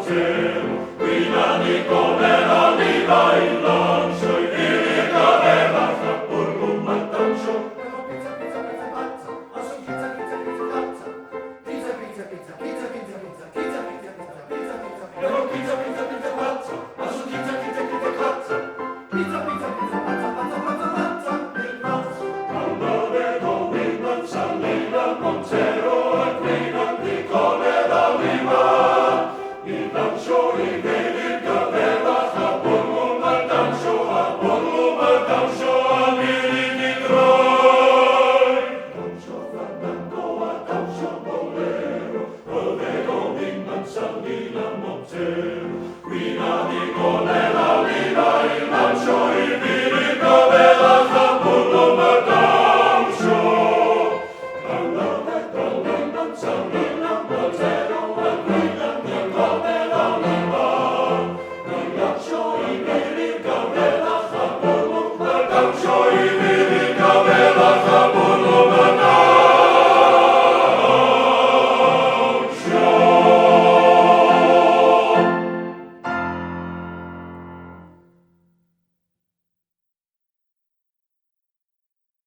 cielo, guida mi colera viva il lancio, e vieni che aveva fra pollo un mattaccio. Pizza, pizza, pizza, pazza, adesso pizza, pizza, pizza, pazza. Pizza, pizza, pizza, pizza, pizza, pizza, pizza, pizza, pizza, pizza, pizza, pizza, pizza. Pizza, pizza,